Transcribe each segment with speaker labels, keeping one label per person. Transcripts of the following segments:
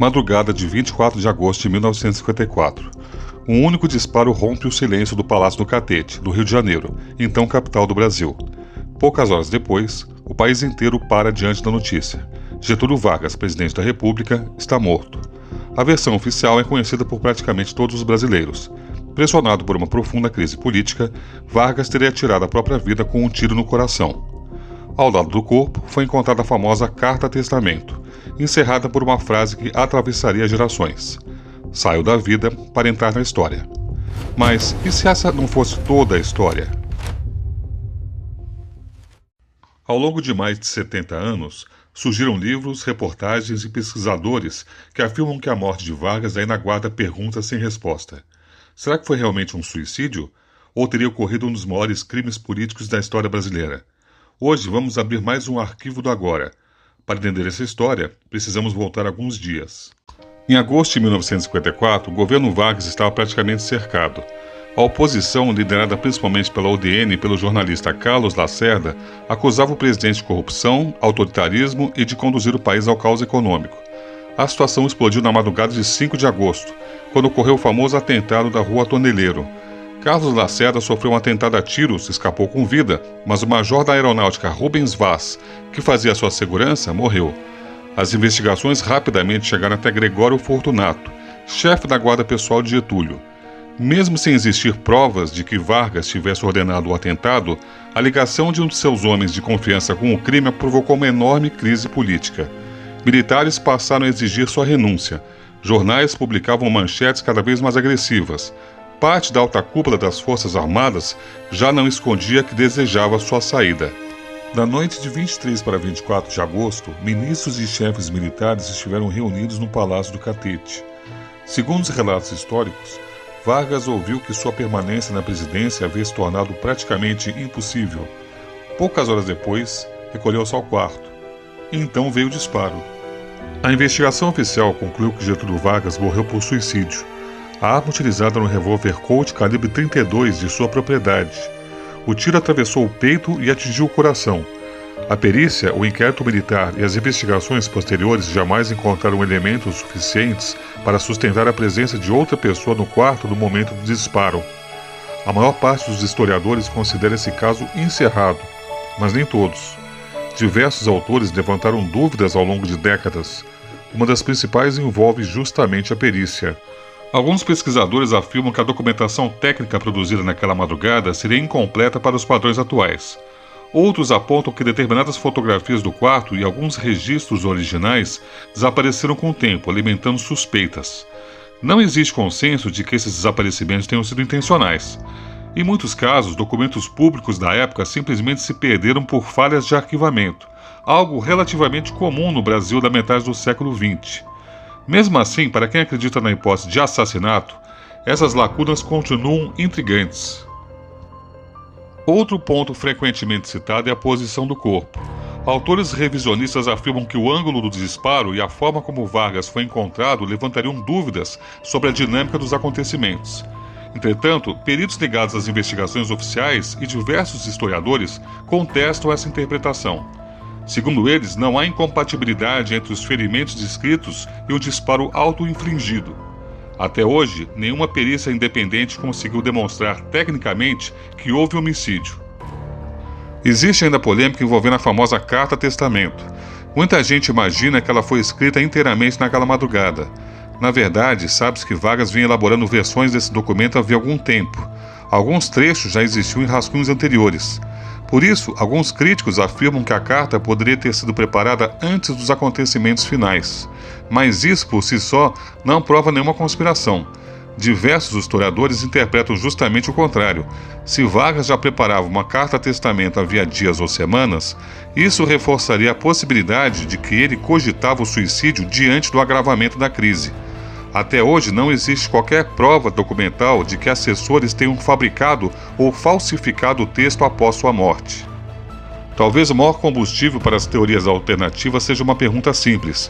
Speaker 1: Madrugada de 24 de agosto de 1954. Um único disparo rompe o silêncio do Palácio do Catete, do Rio de Janeiro, então capital do Brasil. Poucas horas depois, o país inteiro para diante da notícia. Getúlio Vargas, presidente da República, está morto. A versão oficial é conhecida por praticamente todos os brasileiros. Pressionado por uma profunda crise política, Vargas teria tirado a própria vida com um tiro no coração. Ao lado do corpo foi encontrada a famosa Carta Testamento, encerrada por uma frase que atravessaria gerações: "Saio da vida para entrar na história." Mas e se essa não fosse toda a história? Ao longo de mais de 70 anos, surgiram livros, reportagens e pesquisadores que afirmam que a morte de Vargas ainda guarda perguntas sem resposta. Será que foi realmente um suicídio? Ou teria ocorrido um dos maiores crimes políticos da história brasileira? Hoje vamos abrir mais um arquivo do agora. Para entender essa história, precisamos voltar alguns dias. Em agosto de 1954, o governo Vargas estava praticamente cercado. A oposição, liderada principalmente pela UDN e pelo jornalista Carlos Lacerda, acusava o presidente de corrupção, autoritarismo e de conduzir o país ao caos econômico. A situação explodiu na madrugada de 5 de agosto, quando ocorreu o famoso atentado da Rua Toneleiro. Carlos Lacerda sofreu um atentado a tiros e escapou com vida, mas o major da aeronáutica Rubens Vaz, que fazia sua segurança, morreu. As investigações rapidamente chegaram até Gregório Fortunato, chefe da guarda pessoal de Getúlio. Mesmo sem existir provas de que Vargas tivesse ordenado o atentado, a ligação de um de seus homens de confiança com o crime provocou uma enorme crise política. Militares passaram a exigir sua renúncia. Jornais publicavam manchetes cada vez mais agressivas. Parte da alta cúpula das Forças Armadas já não escondia que desejava sua saída. Na noite de 23 para 24 de agosto, ministros e chefes militares estiveram reunidos no Palácio do Catete. Segundo os relatos históricos, Vargas ouviu que sua permanência na presidência havia se tornado praticamente impossível. Poucas horas depois, recolheu-se ao quarto. E então veio o disparo. A investigação oficial concluiu que Getúlio Vargas morreu por suicídio. A arma utilizada no revólver Colt calibre 32 de sua propriedade. O tiro atravessou o peito e atingiu o coração. A perícia, o inquérito militar e as investigações posteriores jamais encontraram elementos suficientes para sustentar a presença de outra pessoa no quarto no momento do disparo. A maior parte dos historiadores considera esse caso encerrado, mas nem todos. Diversos autores levantaram dúvidas ao longo de décadas. Uma das principais envolve justamente a perícia. Alguns pesquisadores afirmam que a documentação técnica produzida naquela madrugada seria incompleta para os padrões atuais. Outros apontam que determinadas fotografias do quarto e alguns registros originais desapareceram com o tempo, alimentando suspeitas. Não existe consenso de que esses desaparecimentos tenham sido intencionais. Em muitos casos, documentos públicos da época simplesmente se perderam por falhas de arquivamento, algo relativamente comum no Brasil da metade do século XX. Mesmo assim, para quem acredita na hipótese de assassinato, essas lacunas continuam intrigantes. Outro ponto frequentemente citado é a posição do corpo. Autores revisionistas afirmam que o ângulo do disparo e a forma como Vargas foi encontrado levantariam dúvidas sobre a dinâmica dos acontecimentos. Entretanto, peritos ligados às investigações oficiais e diversos historiadores contestam essa interpretação. Segundo eles, não há incompatibilidade entre os ferimentos descritos e o disparo auto-infligido. Até hoje, nenhuma perícia independente conseguiu demonstrar tecnicamente que houve homicídio. Existe ainda polêmica envolvendo a famosa Carta Testamento. Muita gente imagina que ela foi escrita inteiramente naquela madrugada. Na verdade, sabe-se que Vargas vinha elaborando versões desse documento havia algum tempo. Alguns trechos já existiam em rascunhos anteriores. Por isso, alguns críticos afirmam que a carta poderia ter sido preparada antes dos acontecimentos finais. Mas isso, por si só, não prova nenhuma conspiração. Diversos historiadores interpretam justamente o contrário. Se Vargas já preparava uma carta-testamento havia dias ou semanas, isso reforçaria a possibilidade de que ele cogitava o suicídio diante do agravamento da crise. Até hoje não existe qualquer prova documental de que assessores tenham fabricado ou falsificado o texto após sua morte. Talvez o maior combustível para as teorias alternativas seja uma pergunta simples: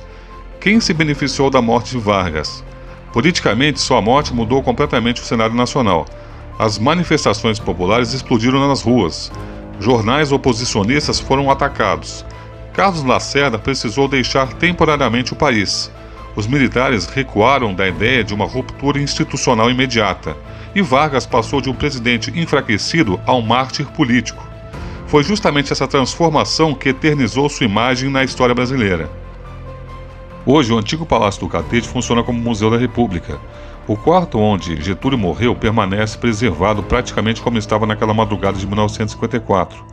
Speaker 1: quem se beneficiou da morte de Vargas? Politicamente, sua morte mudou completamente o cenário nacional. As manifestações populares explodiram nas ruas. Jornais oposicionistas foram atacados. Carlos Lacerda precisou deixar temporariamente o país. Os militares recuaram da ideia de uma ruptura institucional imediata, e Vargas passou de um presidente enfraquecido a um mártir político. Foi justamente essa transformação que eternizou sua imagem na história brasileira. Hoje, o antigo Palácio do Catete funciona como Museu da República. O quarto onde Getúlio morreu permanece preservado praticamente como estava naquela madrugada de 1954.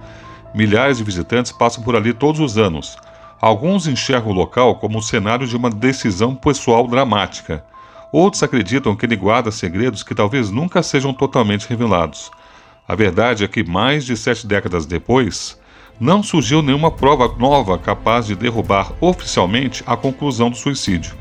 Speaker 1: Milhares de visitantes passam por ali todos os anos. Alguns enxergam o local como o cenário de uma decisão pessoal dramática. Outros acreditam que ele guarda segredos que talvez nunca sejam totalmente revelados. A verdade é que, mais de 7 décadas depois, não surgiu nenhuma prova nova capaz de derrubar oficialmente a conclusão do suicídio.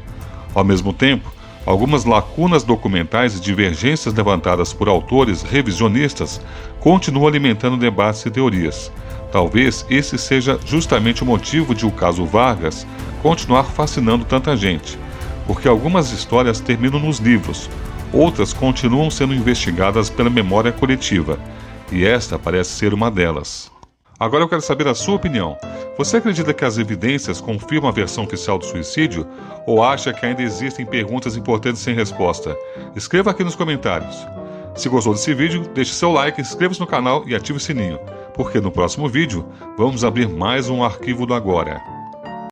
Speaker 1: Ao mesmo tempo, algumas lacunas documentais e divergências levantadas por autores revisionistas continuam alimentando debates e teorias. Talvez esse seja justamente o motivo de o caso Vargas continuar fascinando tanta gente, porque algumas histórias terminam nos livros, outras continuam sendo investigadas pela memória coletiva, e esta parece ser uma delas. Agora eu quero saber a sua opinião. Você acredita que as evidências confirmam a versão oficial do suicídio ou acha que ainda existem perguntas importantes sem resposta? Escreva aqui nos comentários. Se gostou desse vídeo, deixe seu like, inscreva-se no canal e ative o sininho, porque no próximo vídeo vamos abrir mais um arquivo do Agora.